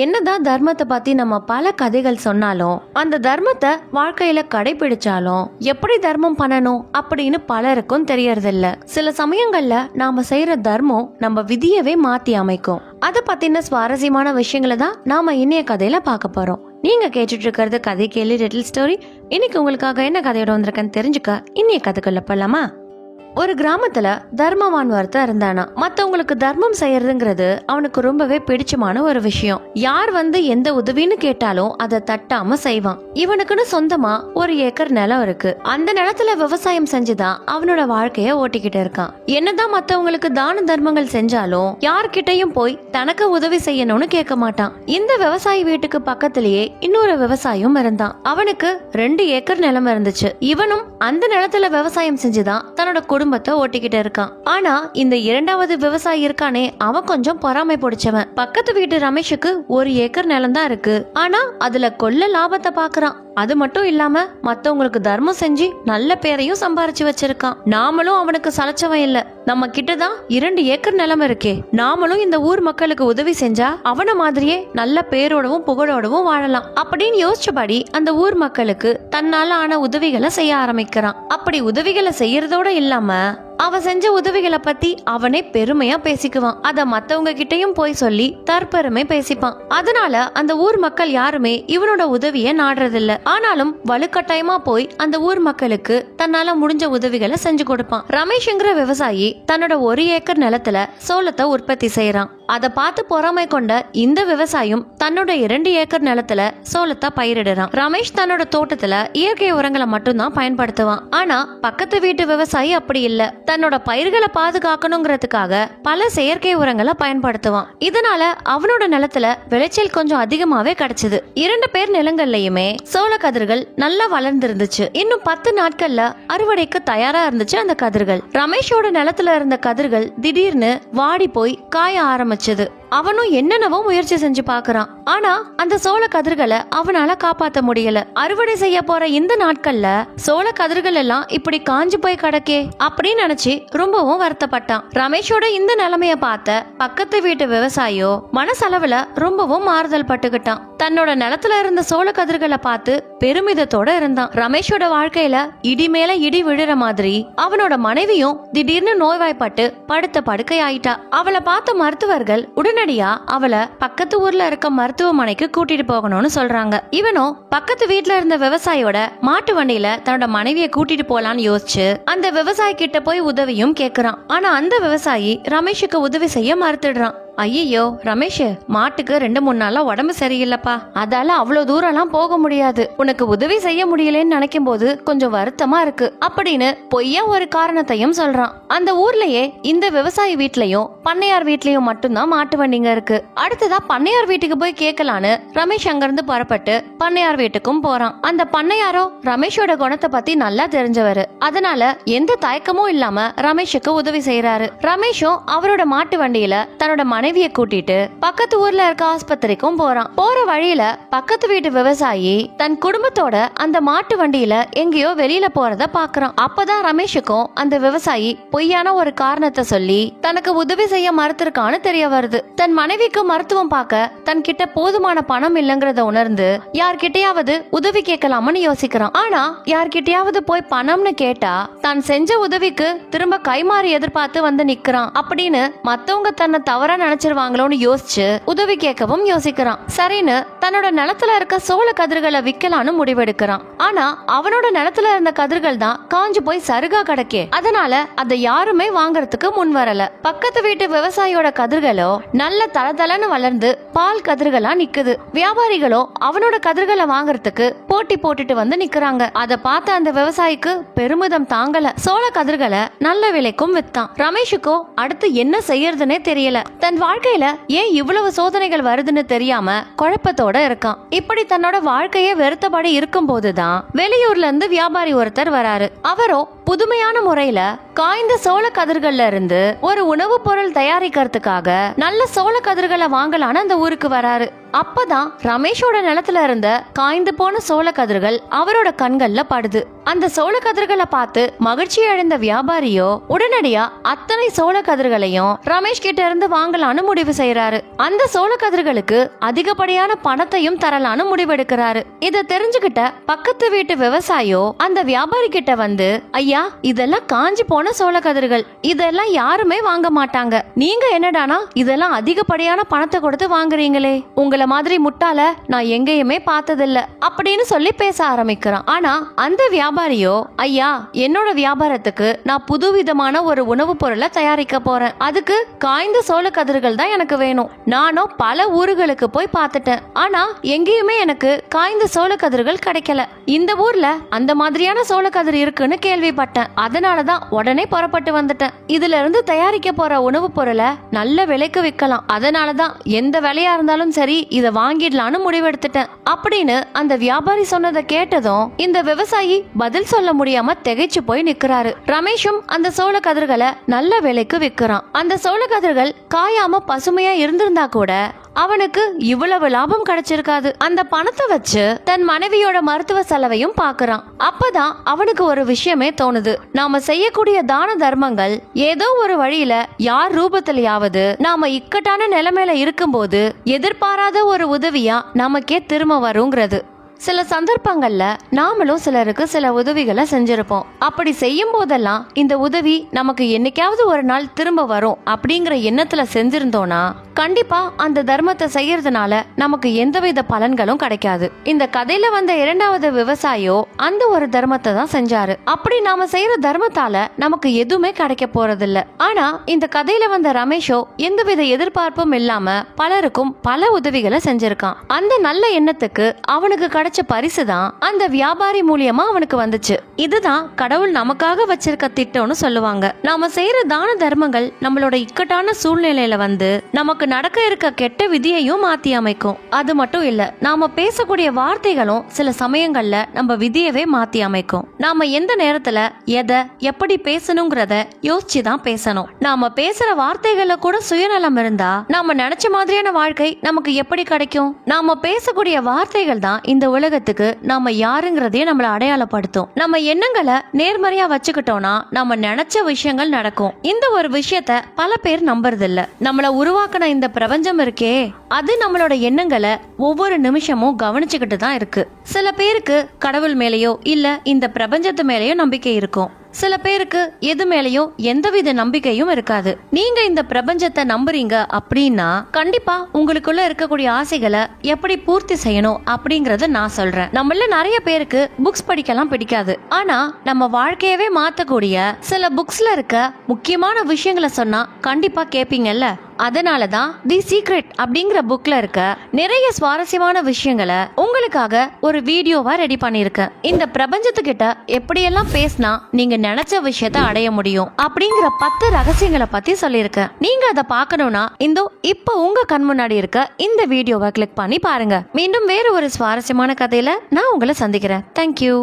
என்னதான் தர்மத்தை பத்தி நம்ம பல கதைகள் சொன்னாலும் அந்த தர்மத்தை வாழ்க்கையில கடைபிடிச்சாலும் எப்படி தர்மம் பண்ணணும் அப்படின்னு பலருக்கும் தெரியறதில்ல. சில சமயங்கள்ல நாம செய்யற தர்மம் நம்ம விதியவே மாத்தி அமைக்கும். அத பத்தின சுவாரஸ்யமான விஷயங்களை தான் நாம இன்னைய கதையில பார்க்க போறோம். நீங்க கேட்டுட்டு இருக்கிறது கதை கேள்வி லிட்டில் ஸ்டோரி. இன்னைக்கு உங்களுக்காக என்ன கதையோட வந்திருக்கேன்னு தெரிஞ்சுக்க இன்னைய கதைக்குள்ள போலாமா? ஒரு கிராமத்துல தர்மவான் ஒருத்தன் இருந்தானா. மத்தவங்களுக்கு தர்மம் செய்யறதுங்கிறது அவனுக்கு ரொம்பவே பிடிச்சமான ஒரு விஷயம். யார் வந்து எந்த உதவின்னு கேட்டாலும் அதை தட்டாம செய்வான். இவனுக்குன்னு சொந்தமா 1 ஏக்கர் நிலம் இருக்கு. அந்த நிலத்துல விவசாயம் செஞ்சுதான் அவனோட வாழ்க்கைய ஓட்டிக்கிட்டு இருக்கான். என்னதான் மத்தவங்களுக்கு தான தர்மங்கள் செஞ்சாலும் யார்கிட்டயும் போய் தனக்கு உதவி செய்யணும்னு கேட்க மாட்டான். இந்த விவசாயி வீட்டுக்கு பக்கத்திலேயே இன்னொரு விவசாயம் இருந்தான். அவனுக்கு 2 ஏக்கர் நிலம் இருந்துச்சு. இவனும் அந்த நிலத்துல விவசாயம் செஞ்சுதான் தன்னோட குடும்பத்தை ஓட்டிக்கிட்டு இருக்கான். ஆனா இந்த 2வது விவசாயி இருக்கானே, அவன் கொஞ்சம் பொறாமை பிடிச்சவன். பக்கத்து வீட்டு ரமேஷுக்கு 1 ஏக்கர் நிலம் தான் இருக்கு. ஆனா அதுல கொள்ள லாபத்தை பாக்குறான். அது மட்டும் இல்லாம மத்தவங்களுக்கு தர்மம் செஞ்சு நல்ல பேரையும் சம்பாரிச்சு வச்சிருக்கான். நாமளும் அவனுக்கு சலைச்சவன் இல்ல. நம்ம கிட்டதான் 2 ஏக்கர் நிலம் இருக்கே, நாமளும் இந்த ஊர் மக்களுக்கு உதவி செஞ்சா அவன மாதிரியே நல்ல பேரோடவும் புகழோடவும் வாழலாம் அப்படின்னு யோசிச்சபடி அந்த ஊர் மக்களுக்கு தன்னால ஆன உதவிகளை செய்ய ஆரம்பிக்கிறான். அப்படி உதவிகளை செய்யறதோட இல்லாம அவன் செஞ்ச உதவிகளை பத்தி அவனே பெருமையா பேசிக்குவான். அத மத்தவங்க கிட்டயும் போய் சொல்லி தற்பெருமை பேசிப்பான். அதனால அந்த ஊர் மக்கள் யாருமே இவனோட உதவிய நாடுறதில்ல. ஆனாலும் வலுக்கட்டாயமா போய் அந்த ஊர் மக்களுக்கு தன்னால முடிஞ்ச உதவிகளை செஞ்சு கொடுப்பான். ரமேஷ்ங்கிற விவசாயி தன்னோட 1 ஏக்கர் நிலத்துல சோளத்தை உற்பத்தி செய்யறான். அதை பார்த்து பொறாமை கொண்ட இந்த விவசாயம் தன்னோட 2 ஏக்கர் நிலத்துல சோளத்தை பயிரிடுறான். ரமேஷ் தன்னோட தோட்டத்துல இயற்கை உரங்களை மட்டும்தான் பயன்படுத்துவான். ஆனா பக்கத்து வீட்டு விவசாயி அப்படி இல்ல. தன்னோட பயிர்களை பாதுகாக்கணுங்கிறதுக்காக பல செயற்கை உரங்களை பயன்படுத்துவான். இதனால அவனோட நிலத்துல விளைச்சல் கொஞ்சம் அதிகமாவே கிடைச்சது. 2 பேர் நிலங்கள்லயுமே சோள கதிர்கள் நல்லா வளர்ந்துருந்துச்சு. இன்னும் 10 நாட்கள்ல அறுவடைக்கு தயாரா இருந்துச்சு அந்த கதிர்கள். ரமேஷோட நிலத்துல இருந்த கதிர்கள் திடீர்னு வாடி போய் காய ஆரம்பிச்சது. அவனும் என்னென்னவோ முயற்சி செஞ்சு பாக்குறான். ஆனா அந்த சோள கதிர்களை அவனால காப்பாத்த முடியல. அறுவடை செய்ய போற இந்த நாட்கள்ல சோள கதிர்கள் எல்லாம் இப்படி காஞ்சு போய் கிடக்கே அப்படின்னு நினைச்சு ரொம்பவும் வருத்தப்பட்டான். ரமேஷோட இந்த நிலைமைய பார்த்த பக்கத்து வீட்டு விவசாயியோ மனசளவுல ரொம்பவும் மாறுதல் பட்டுக்கிட்டான். தன்னோட நிலத்துல இருந்த சோள கதிர்களை பார்த்து பெருமிதத்தோட இருந்தான். ரமேஷோட வாழ்க்கையில இடி மேல இடி விழுற மாதிரி அவனோட மனைவியும் திடீர்னு நோய்வாய்ப்பட்டு படுத்த படுக்கை ஆயிட்டா. அவளை பார்த்த மருத்துவர்கள் உடனடியா அவளை பக்கத்து ஊர்ல இருக்க மருத்துவமனைக்கு கூட்டிட்டு போகணும்னு சொல்றாங்க. இவனும் பக்கத்து வீட்டுல இருந்த விவசாயியோட மாட்டு வண்டியில தன்னோட மனைவியை கூட்டிட்டு போலான்னு யோசிச்சு அந்த விவசாயி கிட்ட போய் உதவியும் கேக்குறான். ஆனா அந்த விவசாயி ரமேஷுக்கு உதவி செய்ய மறுத்துடுறான். ஐயோ ரமேஷ், மாட்டுக்கு 2-3 நாளா உடம்பு சரியில்லப்பா, அதால அவ்வளவு தூரம் எல்லாம் போக முடியாது. உனக்கு உதவி செய்ய முடியலன்னு நினைக்கும் போது கொஞ்சம் வருத்தமா இருக்கு அப்படின்னு பொய்யா ஒரு காரணத்தையும் சொல்றான். அந்த ஊர்லயே இந்த விவசாயி வீட்லயும் பண்ணையார் வீட்லயும் மட்டும்தான் மாட்டு வண்டிங்க இருக்கு. அடுத்ததா பண்ணையார் வீட்டுக்கு போய் கேட்கலான்னு ரமேஷ் அங்கிருந்து புறப்பட்டு பண்ணையார் வீட்டுக்கும் போறான். அந்த பண்ணையாரோ ரமேஷோட குணத்தை பத்தி நல்லா தெரிஞ்சவரு. அதனால எந்த தயக்கமும் இல்லாம ரமேஷுக்கு உதவி செய்யறாரு. ரமேஷும் அவரோட மாட்டு வண்டியில தன்னோட மனைவியை கூட்டிட்டு பக்கத்து ஊர்ல இருக்க ஆஸ்பத்திரிக்கும் போறான். போற வழியில பக்கத்து வீட்டு விவசாயி தன் குடும்பத்தோட அந்த மாட்டு வண்டியில எங்கேயோ வெளியில போறத பாக்குறான். அப்பதான் ரமேஷுக்கும் அந்த விவசாயி பொய்யான ஒரு காரணத்தை சொல்லி தனக்கு உதவி செய்ய மறுத்திருக்கான்னு தெரிய வருது. தன் மனைவிக்கு மருத்துவம் பார்க்க தன் கிட்ட போதுமான பணம் இல்லைங்கிறத உணர்ந்து யார்கிட்டயாவது உதவி கேட்கலாம்னு யோசிக்கிறான். ஆனா யார்கிட்டயாவது போய் பணம்னு கேட்டா தான் செஞ்ச உதவிக்கு திரும்ப கைமாறி எதிர்பார்த்து வந்து நிக்கிறான் அப்படின்னு மத்தவங்க தன்னை தவறா நினைச்சிருவாங்களோன்னு யோசிச்சு உதவி கேட்கவும் யோசிக்கிறான். சரின்னு தன்னோட நிலத்துல இருக்க சோள கதிர்களை விக்கலான்னு முடிவெடுக்கிறான். ஆனா அவனோட நிலத்துல இருந்த கதிர்கள் தான் காஞ்சு போய் சருகா கிடக்கே. அதனால அதை யாருமே வாங்கறதுக்கு முன் வரல. பக்கத்து வீட்டு விவசாயியோட கதிர்களோ நல்ல தளதளன்னு வளர்ந்து பால் கதிர்களா நிக்குது. வியாபாரிகளோ அவனோட கதிர்களை வாங்கறதுக்கு போட்டி போட்டுட்டு வந்து நிக்கிறாங்க. அதை பார்த்த அந்த விவசாயிக்கு பெருமிதம் தாங்கல. சோள கதிர்களை நல்ல விலைக்கும் வித்தான். ரமேஷுக்கோ அடுத்து என்ன செய்யறதுன்னே தெரியல. தன் வாழ்க்கையில ஏன் இவ்வளவு சோதனைகள் வருதுன்னு தெரியாம குழப்பத்தோட இருக்கான். இப்படி தன்னோட வாழ்க்கைய வெறுத்தபடி இருக்கும் போதுதான் வெளியூர்ல இருந்து வியாபாரி ஒருத்தர் வராரு. அவரோ புதுமையான முறையில காய்ந்த சோள கதிர்கள்ல இருந்து ஒரு உணவு பொருள் தயாரிக்கிறதுக்காக நல்ல சோள கதிர்களை வாங்கலான்னு அந்த ஊருக்கு வராரு. அப்பதான் ரமேஷோட நிலத்துல இருந்த காய்ந்து போன சோள கதிர்கள் அவரோட கண்கள்ல படுது. அந்த சோள கதிர்களை பார்த்து மகிழ்ச்சி அடைந்த வியாபாரியோ உடனடியா அத்தனை சோள கதிர்களையும் ரமேஷ் கிட்ட இருந்து வாங்கலான்னு முடிவு செய்யறாரு. அந்த சோள கதிர்களுக்கு அதிகப்படியான பணத்தையும் தரலான்னு முடிவெடுக்கிறாரு. இத தெரிஞ்சுக்கிட்ட பக்கத்து வீட்டு விவசாயோ அந்த வியாபாரி கிட்ட வந்து, ஐயா, இதெல்லாம் காஞ்சி போன சோள கதிர்கள், இதெல்லாம் யாருமே வாங்க மாட்டாங்க. நீங்க என்னடானா இதெல்லாம் அதிகப்படியான பணத்தை கொடுத்து வாங்குறீங்களே, உங்களை மாதிரி முட்டாள நான் எங்கேயுமே பார்த்ததில்ல அப்படின்னு சொல்லி பேச ஆரம்பிக்கிறான். ஆனா அந்த வியாபாரியோ, ஐயா, என்னோட வியாபாரத்துக்கு நான் புதுவிதமான ஒரு உணவு பொருளை தயாரிக்க போறேன். அதுக்கு காய்ந்த சோள கதிர்கள் தான் எனக்கு வேணும். நானும் பல ஊர்களுக்கு போய் பார்த்துட்டேன். ஆனா எங்கேயுமே எனக்கு காய்ந்த சோள கதிர்கள் கிடைக்கல. இந்த ஊர்ல அந்த மாதிரியான சோள கதிர் இருக்குன்னு கேள்விப்பட்டேன். அதனாலதான் உடனே புறப்பட்டு வந்துட்டேன். இதுல இருந்து தயாரிக்க போற உணவு பொருளை நல்ல விலைக்கு விற்கலாம். அதனாலதான் எந்த விலையா இருந்தாலும் சரி இத வாங்கிடலான்னு முடிவெடுத்துட்டேன் அப்படின்னு அந்த வியாபாரி சொன்னதை கேட்டதும் இந்த விவசாயி பதில் சொல்ல முடியாம திகைச்சு போய் நிக்கிறாரு. ரமேஷும் அந்த சோள கதிர்களை நல்ல விலைக்கு விற்கிறான். அந்த சோள கதிர்கள் காயாம பசுமையா இருந்திருந்தா கூட அவனுக்கு இவ்வளவு லாபம் கிடைச்சிருக்காது. அந்த பணத்தை வச்சு தன் மனைவியோட மருத்துவ செலவையும் பாக்குறான். அப்பதான் அவனுக்கு ஒரு விஷயமே தோணுது. நாம செய்யக்கூடிய தான தர்மங்கள் ஏதோ ஒரு வழியில யார் ரூபத்திலேயாவது நாம இக்கட்டான நிலைமையில இருக்கும்போது எதிர்பாராத ஒரு உதவியா நமக்கே திரும்ப வருங்கிறது. சில சந்தர்ப்பங்கள்ல நாமளும் சிலருக்கு சில உதவிகளை செஞ்சிருப்போம். அப்படி செய்யும் போதெல்லாம் இந்த உதவி நமக்கு என்னைக்காவது ஒரு நாள் திரும்ப வரும் அப்படிங்கிற எண்ணத்துல செஞ்சிருந்தோம்னா கண்டிப்பா அந்த தர்மத்தை செய்யறதுனால நமக்கு எந்தவித பலன்களும் கிடைக்காது. இந்த கதையில வந்த இரண்டாவது விவசாயியோ அந்த ஒரு தர்மத்தை தான் செஞ்சாரு. அப்படி நாம செய்யற தர்மத்தால நமக்கு எதுவுமே கிடைக்க போறதில்ல. ஆனா இந்த கதையில வந்த ரமேஷோ எந்தவித எதிர்பார்ப்பும் இல்லாம பலருக்கும் பல உதவிகளை செஞ்சிருக்கான். அந்த நல்ல எண்ணத்துக்கு அவனுக்கு கிடைச்ச பரிசுதான் அந்த வியாபாரி மூலியமா அவனுக்கு வந்துச்சு. இதுதான் கடவுள் நமக்காக வச்சிருக்க திட்டம்னு சொல்லுவாங்க. நாம செய்யற தான தர்மங்கள் நம்மளோட இக்கட்டான சூழ்நிலையில வந்து நமக்கு நடக்க இருக்க கெட்ட விதியையும் மாத்தி அமைக்கும். அது மட்டும் இல்ல, நாம பேசக்கூடிய வார்த்தைகளும் சில சமயங்கள்ல நம்ம விதியவே மாத்தி அமைக்கும். நாம எந்த நேரத்துல எதை எப்படி பேசணுங்கிறத யோசிச்சுதான் பேசணும். நாம பேசுற வார்த்தைகள்ல கூட சுயநலம் இருந்தா நாம நினைச்ச மாதிரியான வாழ்க்கை நமக்கு எப்படி கிடைக்கும்? நாம பேசக்கூடிய வார்த்தைகள் தான் இந்த உலகத்துக்கு நாம யாருங்கிறதையே நம்மள அடையாளப்படுத்தும். நம்ம எண்ணங்களை நேர்மறையா வச்சுக்கிட்டோம்னா நம்ம நினைச்ச விஷயங்கள் நடக்கும். இந்த ஒரு விஷயத்த பல பேர் நம்புறதில்ல. நம்மள உருவாக்கின இந்த பிரபஞ்சம் இருக்கே, அது நம்மளோட எண்ணங்களை ஒவ்வொரு நிமிஷமும் கவனிச்சுக்கிட்டு தான் இருக்கு. சில பேருக்கு கடவுள் மேலேயோ இல்ல இந்த பிரபஞ்சத்து மேலேயோ நம்பிக்கை இருக்கும். சில பேருக்கு எது மேலேயும் எந்தவித நம்பிக்கையும் இருக்காது. நீங்க இந்த பிரபஞ்சத்தை நம்புறீங்க அப்படின்னா கண்டிப்பா உங்களுக்குள்ள இருக்கக்கூடிய ஆசைகளை எப்படி பூர்த்தி செய்யணும் அப்படிங்கறத நான் சொல்றேன். நம்மள நிறைய பேருக்கு புக்ஸ் படிக்கலாம் பிடிக்காது. ஆனா நம்ம வாழ்க்கையவே மாத்தக்கூடிய சில புக்ஸ்ல இருக்க முக்கியமான விஷயங்களை சொன்னா கண்டிப்பா கேப்பீங்கல்ல. அதனாலதான் தி சீக்ரெட் அப்படிங்கிற புக்ல இருக்க நிறைய சுவாரஸ்யமான விஷயங்களை உங்களுக்காக ஒரு வீடியோவா ரெடி பண்ணிருக்கேன். இந்த பிரபஞ்சத்துக்கிட்ட எப்படியெல்லாம் பேசினா நீங்க நினைச்ச விஷயத்த அடைய முடியும் அப்படிங்கிற 10 ரகசியங்களை பத்தி சொல்லியிருக்கேன். நீங்க அதை பார்க்கணும்னா இப்ப உங்க கண் முன்னாடி இருக்க இந்த வீடியோவை கிளிக் பண்ணி பாருங்க. மீண்டும் வேற ஒரு சுவாரஸ்யமான கதையில நான் உங்களை சந்திக்கிறேன். தேங்க்யூ.